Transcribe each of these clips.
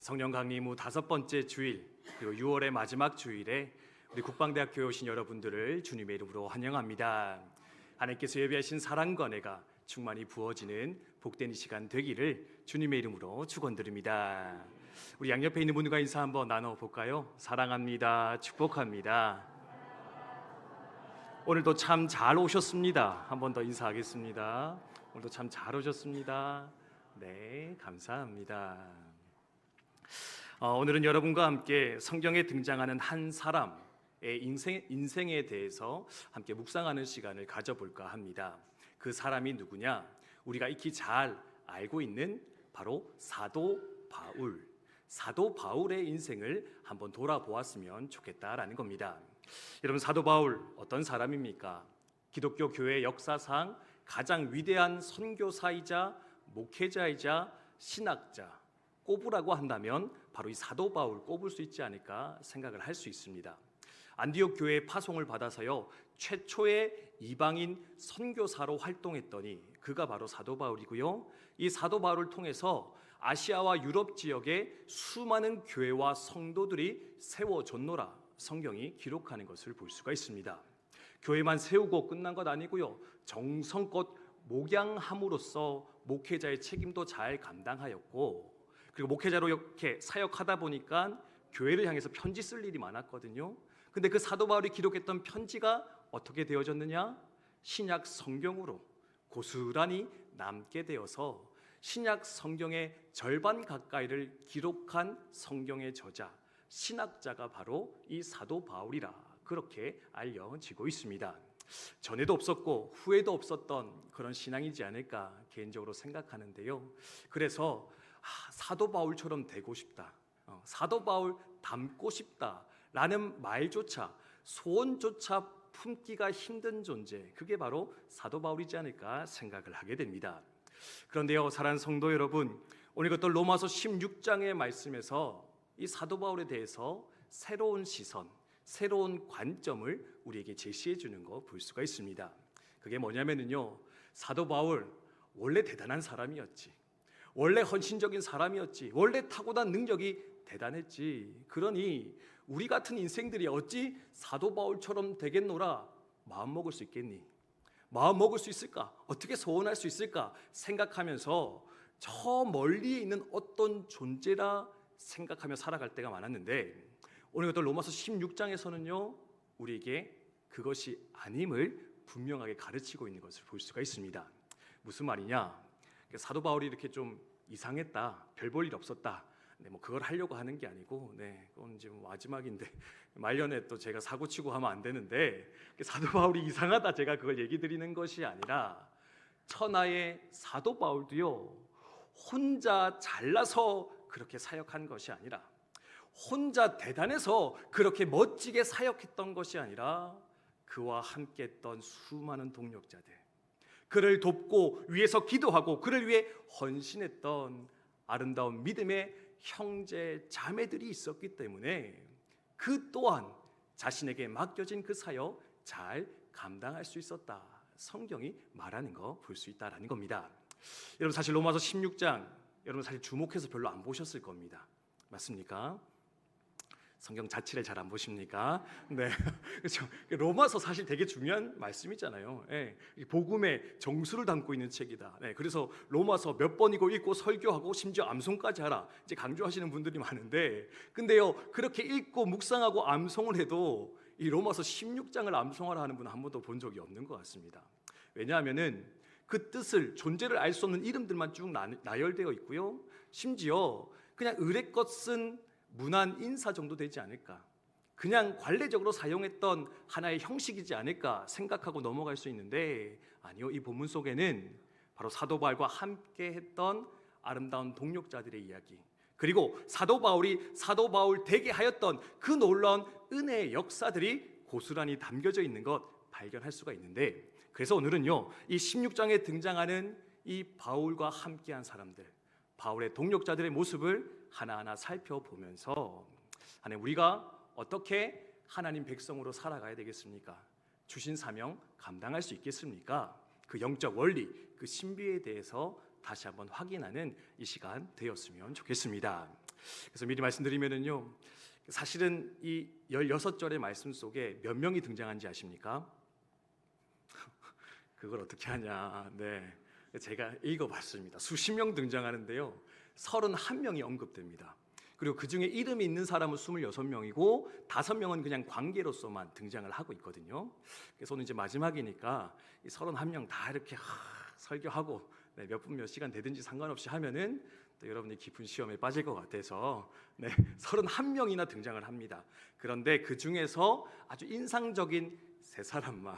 성령 강림 후 5번째 주일, 그리고 6월의 마지막 주일에 우리 국방대학교에 오신 여러분들을 주님의 이름으로 환영합니다. 하나님께서 예비하신 사랑과 은혜가 충만히 부어지는 복된 이 시간 되기를 주님의 이름으로 축원드립니다. 우리 양옆에 있는 분들과 인사 한번 나눠볼까요? 사랑합니다. 축복합니다. 오늘도 참 잘 오셨습니다. 한 번 더 인사하겠습니다. 오늘도 참 잘 오셨습니다. 네, 감사합니다. 오늘은 여러분과 함께 성경에 등장하는 한 사람의 인생에 대해서 함께 묵상하는 시간을 가져볼까 합니다. 그 사람이 누구냐? 우리가 익히 잘 알고 있는 바로 사도 바울. 사도 바울의 인생을 한번 돌아보았으면 좋겠다라는 겁니다. 여러분, 사도 바울 어떤 사람입니까? 기독교 교회 역사상 가장 위대한 선교사이자 목회자이자 신학자, 꼽으라고 한다면 바로 이 사도 바울 꼽을 수 있지 않을까 생각을 할 수 있습니다. 안디옥 교회의 파송을 받아서요, 최초의 이방인 선교사로 활동했더니 그가 바로 사도 바울이고요. 이 사도 바울을 통해서 아시아와 유럽 지역에 수많은 교회와 성도들이 세워졌노라 성경이 기록하는 것을 볼 수가 있습니다. 교회만 세우고 끝난 것 아니고요, 정성껏 목양함으로써 목회자의 책임도 잘 감당하였고, 그리고 목회자로 이렇게 사역하다 보니까 교회를 향해서 편지 쓸 일이 많았거든요. 근데 그 사도 바울이 기록했던 편지가 어떻게 되어졌느냐? 신약 성경으로 고스란히 남게 되어서 신약 성경의 절반 가까이를 기록한 성경의 저자, 신학자가 바로 이 사도 바울이라 그렇게 알려지고 있습니다. 전에도 없었고 후에도 없었던 그런 신앙이지 않을까 개인적으로 생각하는데요. 그래서 사도 바울처럼 되고 싶다, 사도 바울 닮고 싶다라는 말조차, 소원조차 품기가 힘든 존재, 그게 바로 사도 바울이지 않을까 생각을 하게 됩니다. 그런데요, 사랑하는 성도 여러분, 오늘 이것도 로마서 16장의 말씀에서 이 사도 바울에 대해서 새로운 시선, 새로운 관점을 우리에게 제시해 주는 거 볼 수가 있습니다. 그게 뭐냐면요, 사도 바울 원래 대단한 사람이었지, 원래 헌신적인 사람이었지, 원래 타고난 능력이 대단했지, 그러니 우리 같은 인생들이 어찌 사도 바울처럼 되겠노라 마음먹을 수 있겠니? 마음먹을 수 있을까? 어떻게 소원할 수 있을까? 생각하면서 저 멀리에 있는 어떤 존재라 생각하며 살아갈 때가 많았는데, 오늘 이것도 로마서 16장에서는요 우리에게 그것이 아님을 분명하게 가르치고 있는 것을 볼 수가 있습니다. 무슨 말이냐? 사도 바울이 이렇게 좀 이상했다, 별 볼 일 없었다, 뭐 그걸 하려고 하는 게 아니고, 그건 지금 마지막인데 말년에 또 제가 사고치고 하면 안 되는데, 사도 바울이 이상하다 제가 그걸 얘기 드리는 것이 아니라, 천하의 사도 바울도요 혼자 잘나서 그렇게 사역한 것이 아니라, 혼자 대단해서 그렇게 멋지게 사역했던 것이 아니라, 그와 함께 했던 수많은 동력자들, 그를 돕고 위해서 기도하고 그를 위해 헌신했던 아름다운 믿음의 형제 자매들이 있었기 때문에 그 또한 자신에게 맡겨진 그 사역 잘 감당할 수 있었다, 성경이 말하는 거 볼 수 있다라는 겁니다. 여러분, 사실 로마서 16장 여러분 사실 주목해서 별로 안 보셨을 겁니다. 맞습니까? 성경 자체를 잘 안 보십니까? 네, 그렇죠. 로마서 사실 되게 중요한 말씀이잖아요. 복음의 정수를 담고 있는 책이다. 그래서 로마서 몇 번이고 읽고 설교하고 심지어 암송까지 하라 이제 강조하시는 분들이 많은데, 근데요 그렇게 읽고 묵상하고 암송을 해도 이 로마서 16장을 암송하라 하는 분은 한 번도 본 적이 없는 것 같습니다. 왜냐하면은 그 뜻을, 존재를 알 수 없는 이름들만 쭉 나열되어 있고요, 심지어 그냥 의례껏 쓴 문안 인사 정도 되지 않을까, 그냥 관례적으로 사용했던 하나의 형식이지 않을까 생각하고 넘어갈 수 있는데, 아니요, 이 본문 속에는 바로 사도 바울과 함께 했던 아름다운 동력자들의 이야기, 그리고 사도 바울이 사도 바울 되게 하였던 그 놀라운 은혜의 역사들이 고스란히 담겨져 있는 것 발견할 수가 있는데, 그래서 오늘은요 이 16장에 등장하는 이 바울과 함께한 사람들, 바울의 동력자들의 모습을 하나하나 살펴보면서, 우리가 어떻게 하나님 백성으로 살아가야 되겠습니까? 주신 사명 감당할 수 있겠습니까? 그 영적 원리, 그 신비에 대해서 다시 한번 확인하는 이 시간 되었으면 좋겠습니다. 그래서 미리 말씀드리면은요, 사실은 이 16절의 말씀 속에 몇 명이 등장한지 아십니까? 그걸 어떻게 하냐? 네, 제가 읽어봤습니다. 수십 명 등장하는데요, 31명이 언급됩니다. 그리고 그 중에 이름이 있는 사람은 26명이고 5명은 그냥 관계로서만 등장을 하고 있거든요. 그래서 오늘 이제 마지막이니까 이 31명 다 이렇게 설교하고 몇 분 몇 시간 되든지 상관없이 하면은 또 여러분이 깊은 시험에 빠질 것 같아서 31명이나 등장을 합니다. 그런데 그 중에서 아주 인상적인 세 사람만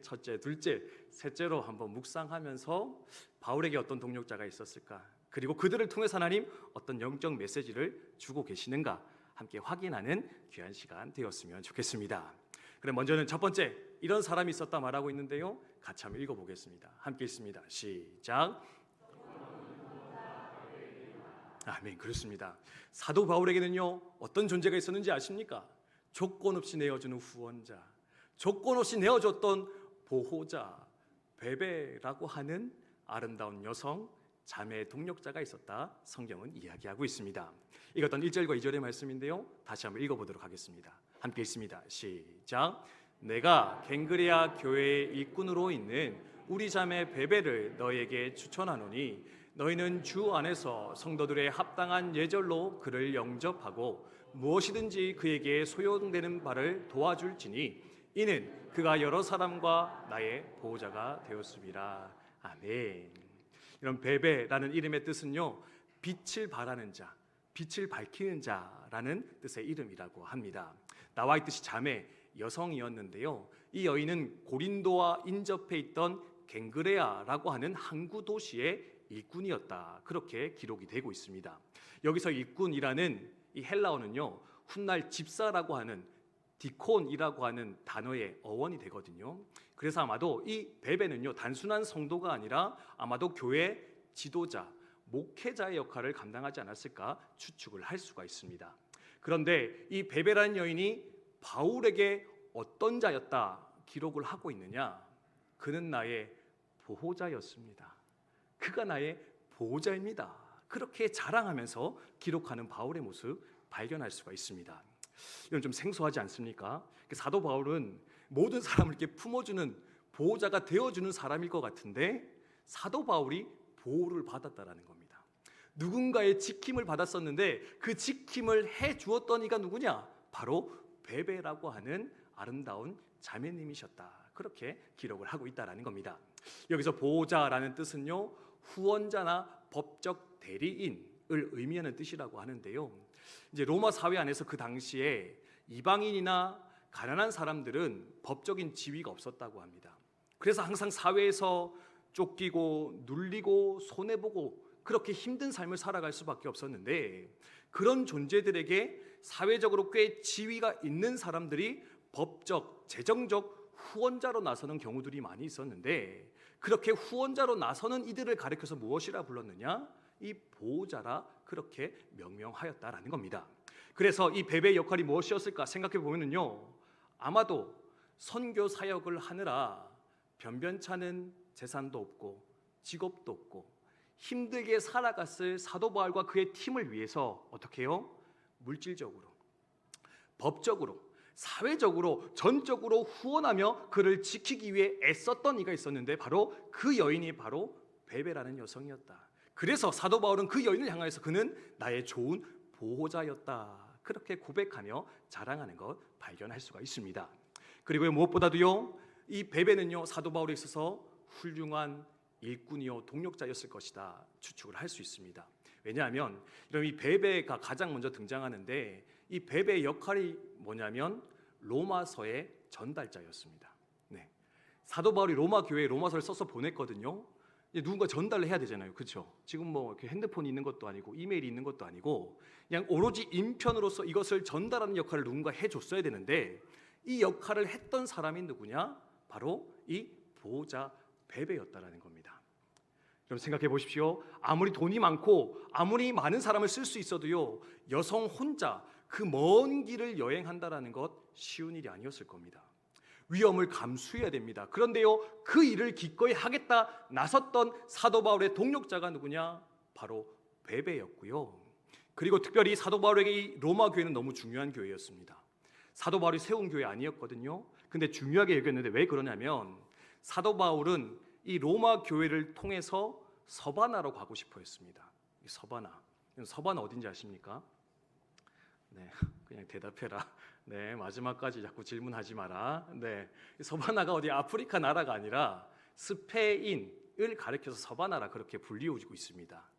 첫째, 둘째, 셋째로 한번 묵상하면서 바울에게 어떤 동력자가 있었을까? 그리고 그들을 통해서 하나님 어떤 영적 메시지를 주고 계시는가 함께 확인하는 귀한 시간 되었으면 좋겠습니다. 그럼 먼저는 첫 번째, 이런 사람이 있었다 말하고 있는데요, 같이 한번 읽어보겠습니다. 함께 있습니다. 시작. 아멘. 그렇습니다. 사도 바울에게는요, 어떤 존재가 있었는지 아십니까? 조건 없이 내어주는 후원자, 조건 없이 내어줬던 보호자, 베베라고 하는 아름다운 여성, 자매의 동력자가 있었다, 성경은 이야기하고 있습니다. 이것은 1절과 2절의 말씀인데요, 다시 한번 읽어보도록 하겠습니다. 함께 읽습니다. 시작. 내가 갱그레아 교회의 일꾼으로 있는 우리 자매 베베를 너에게 추천하노니 너희는 주 안에서 성도들의 합당한 예절로 그를 영접하고 무엇이든지 그에게 소용되는 바를 도와줄지니 이는 그가 여러 사람과 나의 보호자가 되었습니다. 아멘. 이런 베베라는 이름의 뜻은요, 빛을 발하는 자, 빛을 밝히는 자라는 뜻의 이름이라고 합니다. 나와 있듯이 자매, 여성이었는데요, 이 여인은 고린도와 인접해 있던 갱그레아라고 하는 항구 도시의 일꾼이었다, 그렇게 기록이 되고 있습니다. 여기서 일꾼이라는 이 헬라어는요, 훗날 집사라고 하는 디콘이라고 하는 단어의 어원이 되거든요. 그래서 아마도 이 베베는요, 단순한 성도가 아니라 아마도 교회 지도자, 목회자의 역할을 감당하지 않았을까 추측을 할 수가 있습니다. 그런데 이 베베라는 여인이 바울에게 어떤 자였다 기록을 하고 있느냐? 그는 나의 보호자였습니다. 그가 나의 보호자입니다. 그렇게 자랑하면서 기록하는 바울의 모습 발견할 수가 있습니다. 이건 좀 생소하지 않습니까? 사도 바울은 모든 사람을 이렇게 품어주는 보호자가 되어주는 사람일 것 같은데, 사도 바울이 보호를 받았다라는 겁니다. 누군가의 지킴을 받았었는데 그 지킴을 해주었던 이가 누구냐? 바로 베베라고 하는 아름다운 자매님이셨다, 그렇게 기록을 하고 있다라는 겁니다. 여기서 보호자라는 뜻은요, 후원자나 법적 대리인을 의미하는 뜻이라고 하는데요, 이제 로마 사회 안에서 그 당시에 이방인이나 가난한 사람들은 법적인 지위가 없었다고 합니다. 그래서 항상 사회에서 쫓기고 눌리고 손해보고 그렇게 힘든 삶을 살아갈 수밖에 없었는데, 그런 존재들에게 사회적으로 꽤 지위가 있는 사람들이 법적, 재정적 후원자로 나서는 경우들이 많이 있었는데, 그렇게 후원자로 나서는 이들을 가리켜서 무엇이라 불렀느냐? 이 보호자라 그렇게 명명하였다라는 겁니다. 그래서 이 베베의 역할이 무엇이었을까 생각해 보면은요, 아마도 선교 사역을 하느라 변변찮은 재산도 없고 직업도 없고 힘들게 살아갔을 사도 바울과 그의 팀을 위해서 어떻게 해요? 물질적으로, 법적으로, 사회적으로, 전적으로 후원하며 그를 지키기 위해 애썼던 이가 있었는데, 바로 그 여인이 바로 베베라는 여성이었다. 그래서 사도 바울은 그 여인을 향하여서 그는 나의 좋은 보호자였다, 그렇게 고백하며 자랑하는 것 발견할 수가 있습니다. 그리고 무엇보다도요, 이 베베는요, 사도 바울에 있어서 훌륭한 일꾼이요 동력자였을 것이다 추측을 할 수 있습니다. 왜냐하면 이런 이 베베가 가장 먼저 등장하는데, 이 베베의 역할이 뭐냐면 로마서의 전달자였습니다. 사도 바울이 로마 교회에 로마서를 써서 보냈거든요. 누군가 전달을 해야 되잖아요, 그렇죠? 지금 뭐 이렇게 핸드폰이 있는 것도 아니고 이메일이 있는 것도 아니고 그냥 오로지 인편으로서 이것을 전달하는 역할을 누군가 해줬어야 되는데, 이 역할을 했던 사람이 누구냐? 바로 이 보호자 베베였다라는 겁니다. 여러분 생각해 보십시오. 아무리 돈이 많고 아무리 많은 사람을 쓸 수 있어도요, 여성 혼자 그 먼 길을 여행한다라는 것 쉬운 일이 아니었을 겁니다. 위험을 감수해야 됩니다. 그런데요, 그 일을 기꺼이 하겠다 나섰던 사도 바울의 동력자가 누구냐? 바로 베베였고요. 그리고 특별히 사도 바울에게 이 로마 교회는 너무 중요한 교회였습니다. 사도 바울이 세운 교회 아니었거든요. 근데 중요하게 여겼는데 왜 그러냐면 사도 바울은 이 로마 교회를 통해서 서바나로 가고 싶어 했습니다. 서바나 어딘지 아십니까? 네, 그냥 대답해라. 네, 마지막까지 자꾸 질문하지 마라. 네, 서바나가 어디 아프리카 나라가 아니라 스페인을 가리켜서 서바나라 그렇게 불리우고 있습니다.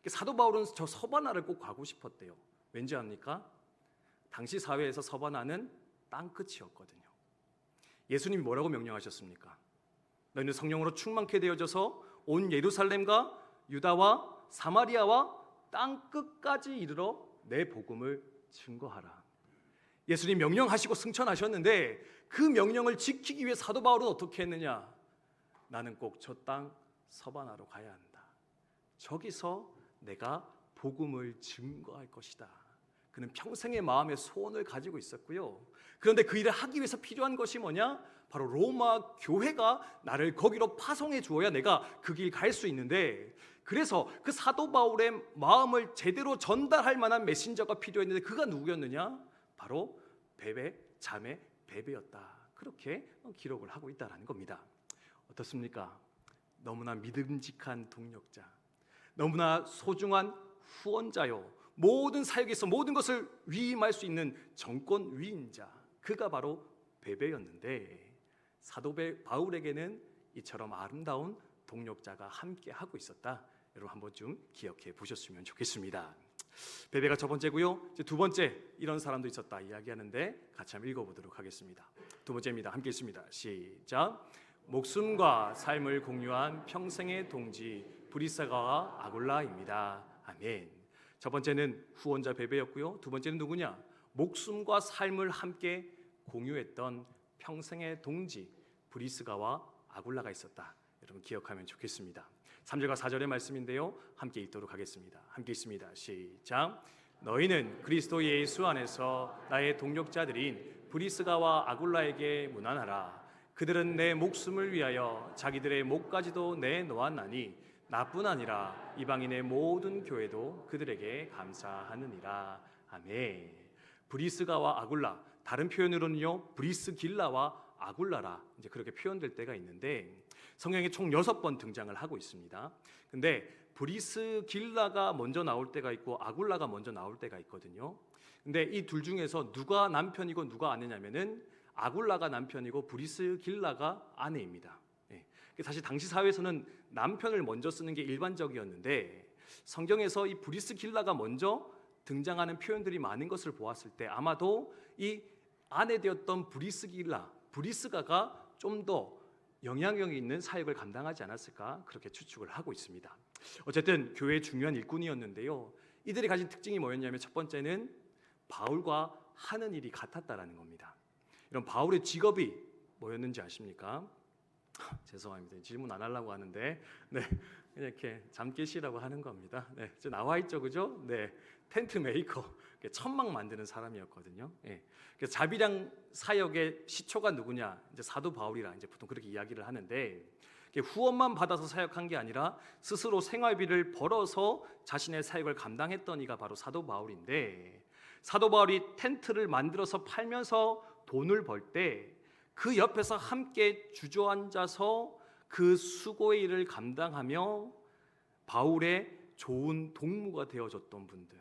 사도 바울은 저 서바나를 꼭 가고 싶었대요. 왠지 압니까? 당시 사회에서 서바나는 땅끝이었거든요. 예수님이 뭐라고 명령하셨습니까? 너희는 성령으로 충만케 되어져서 온 예루살렘과 유다와 사마리아와 땅끝까지 이르러 내 복음을 증거하라. 예수님 명령하시고 승천하셨는데 그 명령을 지키기 위해 사도 바울은 어떻게 했느냐? 나는 꼭 저 땅 서바나로 가야 한다. 저기서 내가 복음을 증거할 것이다. 그는 평생의 마음의 소원을 가지고 있었고요. 그런데 그 일을 하기 위해서 필요한 것이 뭐냐? 바로 로마 교회가 나를 거기로 파송해 주어야 내가 그 길 갈 수 있는데, 그래서 그 사도 바울의 마음을 제대로 전달할 만한 메신저가 필요했는데 그가 누구였느냐? 바로 베베, 자매 베베였다. 그렇게 기록을 하고 있다는 겁니다. 어떻습니까? 너무나 믿음직한 동력자, 너무나 소중한 후원자요, 모든 사역에서 모든 것을 위임할 수 있는 정권 위임자, 그가 바로 베베였는데 사도 바울에게는 이처럼 아름다운 동력자가 함께 하고 있었다. 여러분 한 번쯤 기억해 보셨으면 좋겠습니다. 베베가 첫 번째고요. 이제 두 번째 이런 사람도 있었다 이야기하는데 같이 한번 읽어보도록 하겠습니다. 두 번째입니다. 함께 읽습니다. 시작. 목숨과 삶을 공유한 평생의 동지 브리스가와 아굴라입니다. 아멘. 첫 번째는 후원자 베베였고요. 두 번째는 누구냐? 목숨과 삶을 함께 공유했던 평생의 동지 브리스가와 아굴라가 있었다. 여러분 기억하면 좋겠습니다. 3절과 4절의 말씀인데요. 함께 읽도록 하겠습니다. 함께 읽습니다. 시작. 너희는 그리스도 예수 안에서 나의 동력자들인 브리스가와 아굴라에게 문안하라. 그들은 내 목숨을 위하여 자기들의 목까지도 내놓았나니 나뿐 아니라 이방인의 모든 교회도 그들에게 감사하느니라. 아멘. 브리스가와 아굴라, 다른 표현으로는요 브리스길라와 아굴라라 이제 그렇게 표현될 때가 있는데 성경에 총 6번 등장을 하고 있습니다. 근데 브리스길라가 먼저 나올 때가 있고 아굴라가 먼저 나올 때가 있거든요. 근데 이 둘 중에서 누가 남편이고 누가 아내냐면은 아굴라가 남편이고 브리스길라가 아내입니다. 사실 당시 사회에서는 남편을 먼저 쓰는 게 일반적이었는데 성경에서 이 브리스길라가 먼저 등장하는 표현들이 많은 것을 보았을 때 아마도 이 아내 되었던 브리스가가 좀 더 영향력이 있는 사역을 감당하지 않았을까 그렇게 추측을 하고 있습니다. 어쨌든 교회의 중요한 일꾼이었는데요. 이들이 가진 특징이 뭐였냐면 첫 번째는 바울과 하는 일이 같았다라는 겁니다. 이런 바울의 직업이 뭐였는지 아십니까? 죄송합니다. 질문 안 하려고 하는데 네, 이렇게 잠깨시라고 하는 겁니다. 네, 나와 있죠, 그죠? 네, 텐트 메이커, 천막 만드는 사람이었거든요. 네, 그래서 자비량 사역의 시초가 누구냐? 이제 사도 바울이라 이제 보통 그렇게 이야기를 하는데 후원만 받아서 사역한 게 아니라 스스로 생활비를 벌어서 자신의 사역을 감당했던 이가 바로 사도 바울인데 사도 바울이 텐트를 만들어서 팔면서 돈을 벌 때 그 옆에서 함께 주저앉아서 그 수고의 일을 감당하며 바울의 좋은 동무가 되어줬던 분들,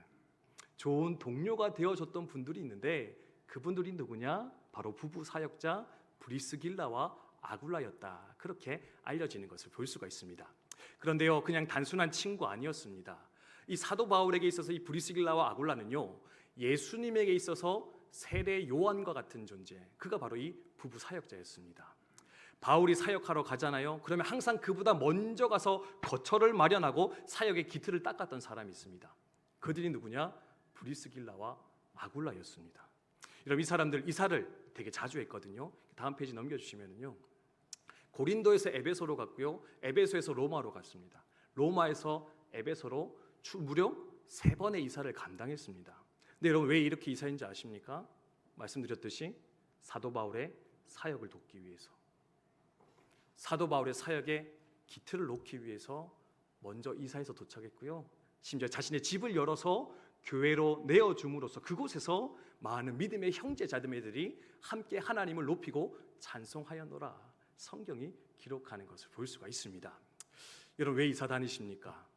좋은 동료가 되어줬던 분들이 있는데 그분들이 누구냐? 바로 부부 사역자 브리스길라와 아굴라였다. 그렇게 알려지는 것을 볼 수가 있습니다. 그런데요, 그냥 단순한 친구 아니었습니다. 이 사도 바울에게 있어서 이 브리스길라와 아굴라는요, 예수님에게 있어서 세례 요한과 같은 존재, 그가 바로 이 부부 사역자였습니다. 바울이 사역하러 가잖아요. 그러면 항상 그보다 먼저 가서 거처를 마련하고 사역의 기틀을 닦았던 사람이 있습니다. 그들이 누구냐? 브리스길라와 아굴라였습니다. 여러분 이 사람들 이사를 되게 자주 했거든요. 다음 페이지 넘겨주시면요. 고린도에서 에베소로 갔고요. 에베소에서 로마로 갔습니다. 로마에서 에베소로 무려 3번의 이사를 감당했습니다. 근데 여러분 왜 이렇게 이사인지 아십니까? 말씀드렸듯이 사도 바울의 사역을 돕기 위해서, 사도 바울의 사역에 기틀을 놓기 위해서 먼저 이사해서 도착했고요. 심지어 자신의 집을 열어서 교회로 내어줌으로써 그곳에서 많은 믿음의 형제 자매들이 함께 하나님을 높이고 찬송하였노라. 성경이 기록하는 것을 볼 수가 있습니다. 여러분, 왜 이사 다니십니까?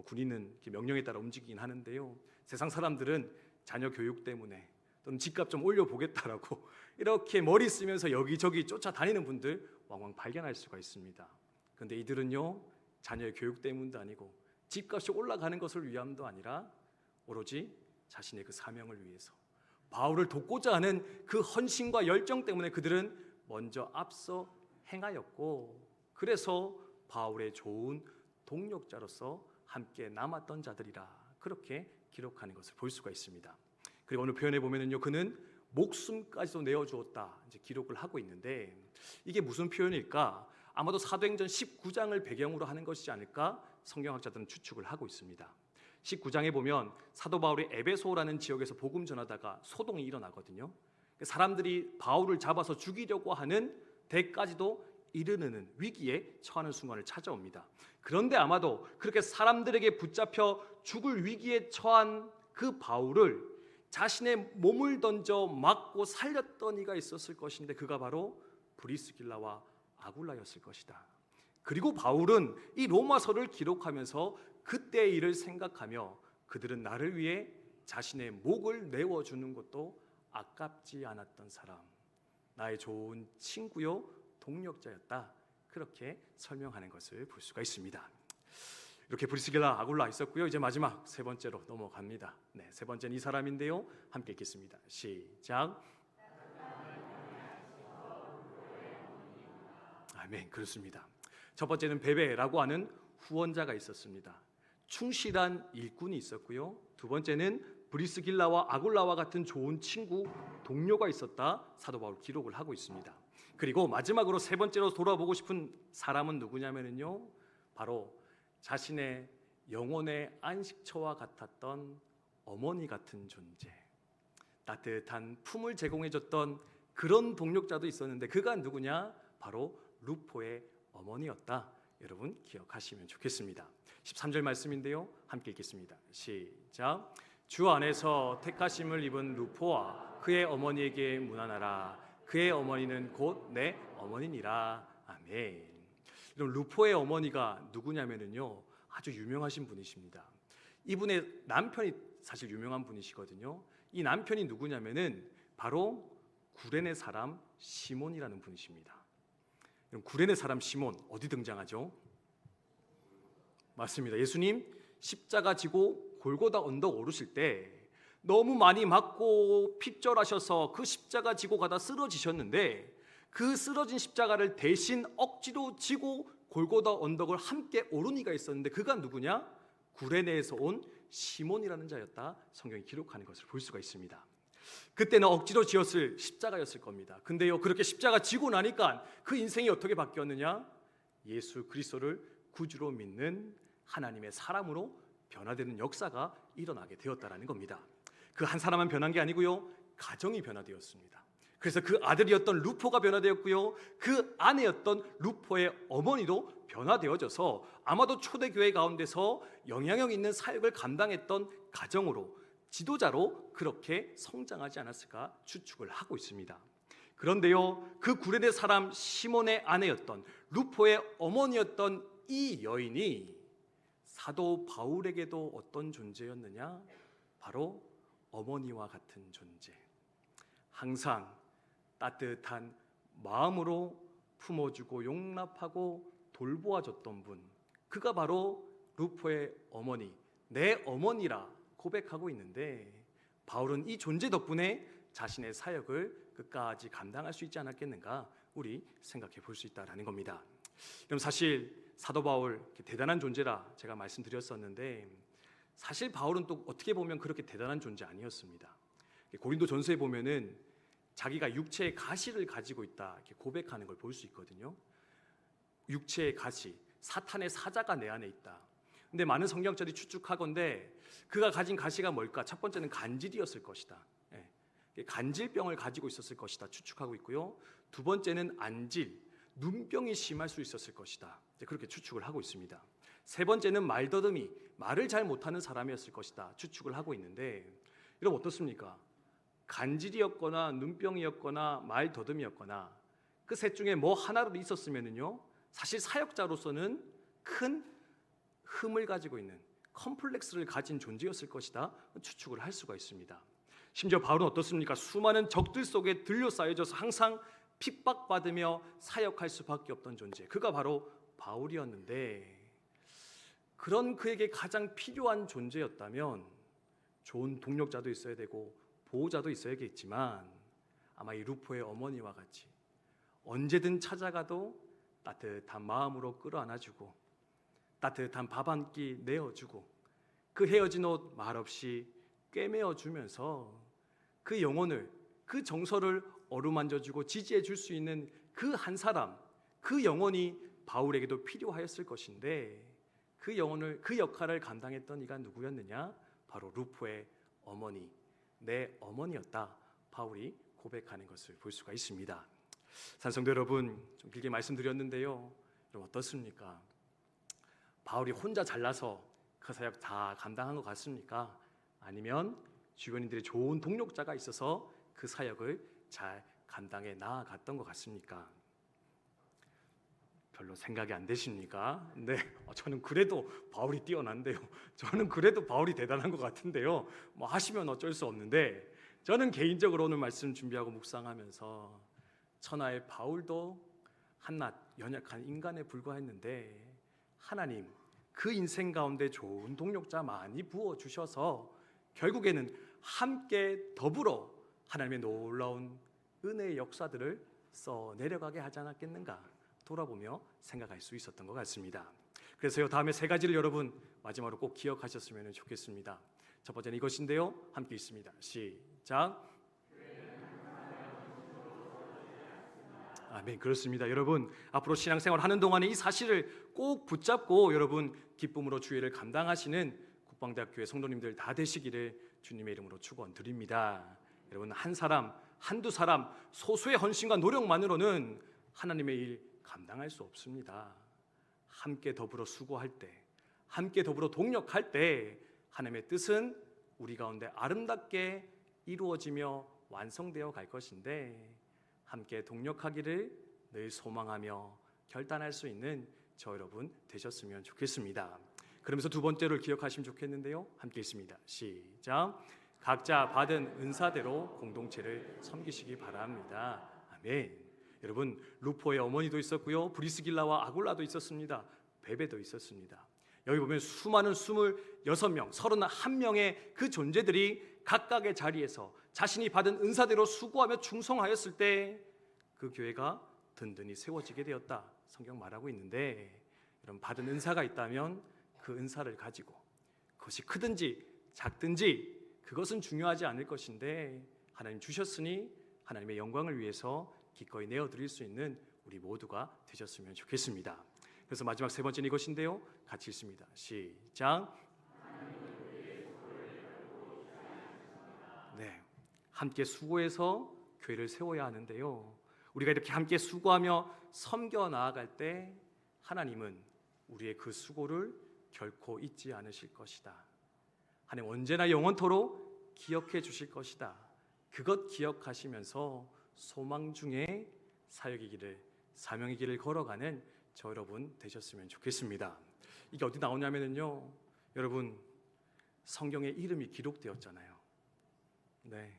군인은 명령에 따라 움직이긴 하는데요, 세상 사람들은 자녀 교육 때문에 또는 집값 좀 올려보겠다라고 이렇게 머리 쓰면서 여기저기 쫓아다니는 분들 왕왕 발견할 수가 있습니다. 그런데 이들은요, 자녀의 교육 때문도 아니고 집값이 올라가는 것을 위함도 아니라 오로지 자신의 그 사명을 위해서 바울을 돕고자 하는 그 헌신과 열정 때문에 그들은 먼저 앞서 행하였고, 그래서 바울의 좋은 동력자로서 함께 남았던 자들이라 그렇게 기록하는 것을 볼 수가 있습니다. 그리고 오늘 표현에 보면은요, 그는 목숨까지도 내어주었다 이제 기록을 하고 있는데, 이게 무슨 표현일까? 아마도 사도행전 19장을 배경으로 하는 것이지 않을까 성경학자들은 추측을 하고 있습니다. 19장에 보면 사도 바울이 에베소라는 지역에서 복음 전하다가 소동이 일어나거든요. 사람들이 바울을 잡아서 죽이려고 하는 데까지도 이르는 위기에 처하는 순간을 찾아옵니다. 그런데 아마도 그렇게 사람들에게 붙잡혀 죽을 위기에 처한 그 바울을 자신의 몸을 던져 맞고 살렸던 이가 있었을 것인데, 그가 바로 브리스길라와 아굴라였을 것이다. 그리고 바울은 이 로마서를 기록하면서 그때의 일을 생각하며 그들은 나를 위해 자신의 목을 내어주는 것도 아깝지 않았던 사람, 나의 좋은 친구요 동력자였다, 그렇게 설명하는 것을 볼 수가 있습니다. 이렇게 브리스길라, 아굴라 있었고요. 이제 마지막 세 번째로 넘어갑니다. 세 번째는 이 사람인데요, 함께 읽겠습니다. 시작. 아멘. 그렇습니다. 첫 번째는 베베라고 하는 후원자가 있었습니다. 충실한 일꾼이 있었고요. 두 번째는 브리스길라와 아굴라와 같은 좋은 친구, 동료가 있었다, 사도 바울 기록을 하고 있습니다. 그리고 마지막으로 세 번째로 돌아보고 싶은 사람은 누구냐면요, 바로 자신의 영혼의 안식처와 같았던 어머니 같은 존재, 따뜻한 품을 제공해줬던 그런 동력자도 있었는데, 그가 누구냐? 바로 루포의 어머니였다. 여러분 기억하시면 좋겠습니다. 13절 말씀인데요, 함께 읽겠습니다. 시작. 주 안에서 택하심을 입은 루포와 그의 어머니에게 문안하라. 그의 어머니는 곧 내 어머니니라. 아멘. 여러분, 루포의 어머니가 누구냐면요, 아주 유명하신 분이십니다. 이분의 남편이 사실 유명한 분이시거든요. 이 남편이 누구냐면은 바로 구레네 사람 시몬이라는 분이십니다. 구레네 사람 시몬 어디 등장하죠? 맞습니다. 예수님 십자가 지고 골고다 언덕 오르실 때 너무 많이 맞고 핍절하셔서 그 십자가 지고 가다 쓰러지셨는데, 그 쓰러진 십자가를 대신 억지로 지고 골고다 언덕을 함께 오른 이가 있었는데, 그가 누구냐? 구레네에서 온 시몬이라는 자였다. 성경이 기록하는 것을 볼 수가 있습니다. 그때는 억지로 지었을 십자가였을 겁니다. 근데요, 그렇게 십자가 지고 나니까 그 인생이 어떻게 바뀌었느냐? 예수 그리스도를 구주로 믿는 하나님의 사람으로 변화되는 역사가 일어나게 되었다라는 겁니다. 그 한 사람만 변한 게 아니고요, 가정이 변화되었습니다. 그래서 그 아들이었던 루포가 변화되었고요, 그 아내였던 루포의 어머니도 변화되어져서 아마도 초대교회 가운데서 영향력 있는 사역을 감당했던 가정으로, 지도자로 그렇게 성장하지 않았을까 추측을 하고 있습니다. 그런데요, 그 구레네 사람 시몬의 아내였던 루포의 어머니였던 이 여인이 사도 바울에게도 어떤 존재였느냐? 바로 어머니와 같은 존재, 항상 따뜻한 마음으로 품어주고 용납하고 돌보아줬던 분, 그가 바로 루포의 어머니, 내 어머니라 고백하고 있는데, 바울은 이 존재 덕분에 자신의 사역을 끝까지 감당할 수 있지 않았겠는가, 우리 생각해 볼 수 있다라는 겁니다. 그럼 사실 사도 바울 대단한 존재라 제가 말씀드렸었는데, 사실 바울은 또 어떻게 보면 그렇게 대단한 존재 아니었습니다. 고린도 전서에 보면은 자기가 육체의 가시를 가지고 있다 이렇게 고백하는 걸 볼 수 있거든요. 육체의 가시, 사탄의 사자가 내 안에 있다. 근데 많은 성경자들이 추측하건대 그가 가진 가시가 뭘까? 첫 번째는 간질이었을 것이다. 간질병을 가지고 있었을 것이다 추측하고 있고요. 두 번째는 안질, 눈병이 심할 수 있었을 것이다. 그렇게 추측을 하고 있습니다. 세 번째는 말더듬이, 말을 잘 못하는 사람이었을 것이다 추측을 하고 있는데, 여러분 어떻습니까? 간질이었거나 눈병이었거나 말더듬이었거나 그 셋 중에 뭐 하나라도 있었으면요, 사실 사역자로서는 큰 흠을 가지고 있는, 컴플렉스를 가진 존재였을 것이다 추측을 할 수가 있습니다. 심지어 바울은 어떻습니까? 수많은 적들 속에 들려싸여져서 항상 핍박받으며 사역할 수밖에 없던 존재, 그가 바로 바울이었는데, 그런 그에게 가장 필요한 존재였다면 좋은 동력자도 있어야 되고 보호자도 있어야겠지만, 아마 이 루포의 어머니와 같이 언제든 찾아가도 따뜻한 마음으로 끌어안아주고 따뜻한 밥 한 끼 내어주고 그 헤어진 옷 말없이 꿰매어주면서 그 영혼을, 그 정서를 어루만져주고 지지해 줄 수 있는 그 한 사람, 그 영혼이 바울에게도 필요하였을 것인데, 그 영혼을, 그 역할을 감당했던 이가 누구였느냐? 바로 루포의 어머니, 내 어머니였다 바울이 고백하는 것을 볼 수가 있습니다. 산성도 여러분, 좀 길게 말씀드렸는데요, 여러분 어떻습니까? 바울이 혼자 잘나서 그 사역 다 감당한 것 같습니까? 아니면 주변인들의 좋은 동력자가 있어서 그 사역을 잘 감당해 나아갔던 것 같습니까? 별로 생각이 안 되십니까? 네, 저는 그래도 바울이 뛰어난데요. 저는 그래도 바울이 대단한 것 같은데요. 뭐 하시면 어쩔 수 없는데, 저는 개인적으로 오늘 말씀 준비하고 묵상하면서 천하의 바울도 한낱 연약한 인간에 불과했는데, 하나님 그 인생 가운데 좋은 동력자 많이 부어주셔서 결국에는 함께 더불어 하나님의 놀라운 은혜의 역사들을 써내려가게 하지 않았겠는가 돌아보며 생각할 수 있었던 것 같습니다. 그래서요, 다음에 세 가지를 여러분 마지막으로 꼭 기억하셨으면 좋겠습니다. 첫 번째는 이것인데요, 함께 있습니다. 시작. 아멘. 그렇습니다. 여러분, 앞으로 신앙생활 하는 동안에 이 사실을 꼭 붙잡고 여러분 기쁨으로 주일을 감당하시는 국방대학교의 성도님들 다 되시기를 주님의 이름으로 축원드립니다. 여러분, 한 사람, 한두 사람 소수의 헌신과 노력만으로는 하나님의 일 감당할 수 없습니다. 함께 더불어 수고할 때, 함께 더불어 동력할 때 하나님의 뜻은 우리 가운데 아름답게 이루어지며 완성되어 갈 것인데, 함께 동력하기를 늘 소망하며 결단할 수 있는 저 여러분 되셨으면 좋겠습니다. 그러면서 두 번째를 기억하시면 좋겠는데요, 함께 있습니다. 시작. 각자 받은 은사대로 공동체를 섬기시기 바랍니다. 아멘. 여러분, 루포의 어머니도 있었고요, 브리스길라와 아굴라도 있었습니다. 베베도 있었습니다. 여기 보면 수많은 26명, 31명의 그 존재들이 각각의 자리에서 자신이 받은 은사대로 수고하며 충성하였을 때 그 교회가 든든히 세워지게 되었다 성경 말하고 있는데, 여러분 받은 은사가 있다면 그 은사를 가지고 그것이 크든지 작든지 그것은 중요하지 않을 것인데, 하나님 주셨으니 하나님의 영광을 위해서 기꺼이 내어드릴 수 있는 우리 모두가 되셨으면 좋겠습니다. 그래서 마지막 세 번째는 이것인데요, 같이 읽습니다. 시작. 네, 함께 수고해서 교회를 세워야 하는데요, 우리가 이렇게 함께 수고하며 섬겨 나아갈 때 하나님은 우리의 그 수고를 결코 잊지 않으실 것이다. 하나님 언제나 영원토록 기억해 주실 것이다. 그것 기억하시면서 소망 중에 사역의 길을, 사명의 길을 걸어가는 저 여러분 되셨으면 좋겠습니다. 이게 어디 나오냐면요, 여러분 성경에 이름이 기록되었잖아요. 네,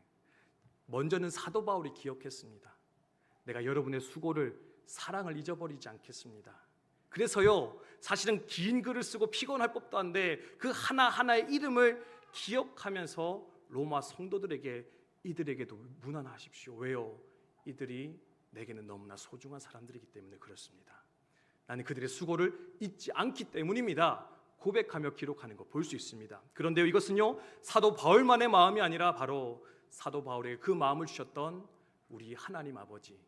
먼저는 사도 바울이 기억했습니다. 내가 여러분의 수고를, 사랑을 잊어버리지 않겠습니다. 그래서요, 사실은 긴 글을 쓰고 피곤할 법도 한데 그 하나하나의 이름을 기억하면서 로마 성도들에게, 이들에게도 문안하십시오. 왜요? 이들이 내게는 너무나 소중한 사람들이기 때문에 그렇습니다. 나는 그들의 수고를 잊지 않기 때문입니다. 고백하며 기록하는 거 볼 수 있습니다. 그런데요, 이것은요 사도 바울만의 마음이 아니라 바로 사도 바울에게 그 마음을 주셨던 우리 하나님 아버지,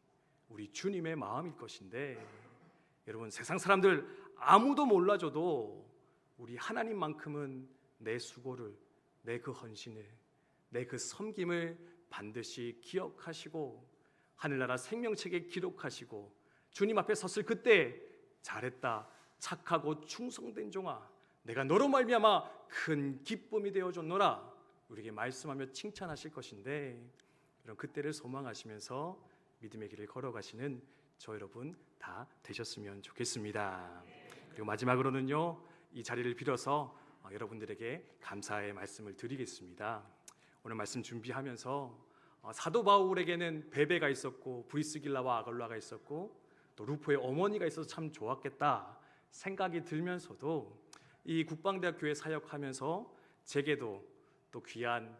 우리 주님의 마음일 것인데, 여러분 세상 사람들 아무도 몰라줘도 우리 하나님만큼은 내 수고를, 내 그 헌신을, 내 그 섬김을 반드시 기억하시고 하늘나라 생명책에 기록하시고 주님 앞에 섰을 그때 잘했다, 착하고 충성된 종아, 내가 너로 말미암아 큰 기쁨이 되어줬노라 우리에게 말씀하며 칭찬하실 것인데, 이런 그때를 소망하시면서 믿음의 길을 걸어가시는 저 여러분 다 되셨으면 좋겠습니다. 그리고 마지막으로는요, 이 자리를 빌어서 여러분들에게 감사의 말씀을 드리겠습니다. 오늘 말씀 준비하면서 사도 바울에게는 베베가 있었고 브리스길라와 아굴라가 있었고 또 루포의 어머니가 있어서 참 좋았겠다 생각이 들면서도, 이 국방대학 교회 사역하면서 제게도 또 귀한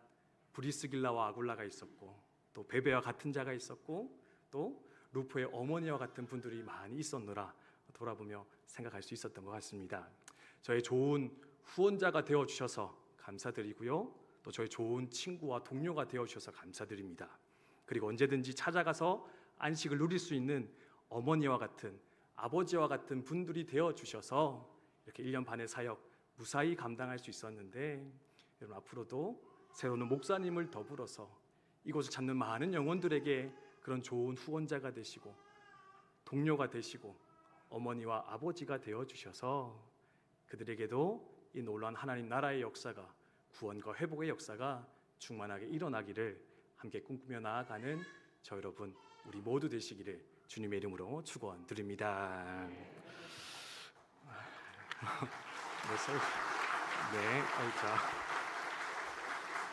브리스길라와 아굴라가 있었고 또 베베와 같은 자가 있었고 또 루포의 어머니와 같은 분들이 많이 있었노라 돌아보며 생각할 수 있었던 것 같습니다. 저의 좋은 후원자가 되어주셔서 감사드리고요, 또 저의 좋은 친구와 동료가 되어주셔서 감사드립니다. 그리고 언제든지 찾아가서 안식을 누릴 수 있는 어머니와 같은, 아버지와 같은 분들이 되어주셔서 이렇게 1년 반의 사역 무사히 감당할 수 있었는데, 여러분 앞으로도 새로운 목사님을 더불어서 이곳을 찾는 많은 영혼들에게 그런 좋은 후원자가 되시고 동료가 되시고 어머니와 아버지가 되어주셔서 그들에게도 이 놀라운 하나님 나라의 역사가, 구원과 회복의 역사가 충만하게 일어나기를 함께 꿈꾸며 나아가는 저 여러분 우리 모두 되시기를 주님의 이름으로 축원드립니다.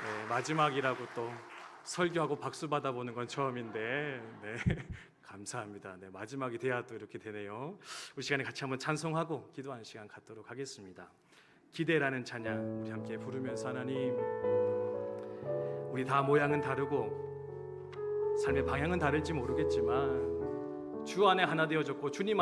네, 마지막이라고 또 설교하고 박수 받아보는 건 처음인데, 네, 감사합니다. 네, 마지막이 돼야 또 이렇게 되네요. 우리 시간에 같이 한번 찬송하고 기도하는 시간 갖도록 하겠습니다. 기대라는 찬양 우리 함께 부르면서, 하나님, 우리 다 모양은 다르고 삶의 방향은 다를지 모르겠지만 주 안에 하나 되어졌고 주님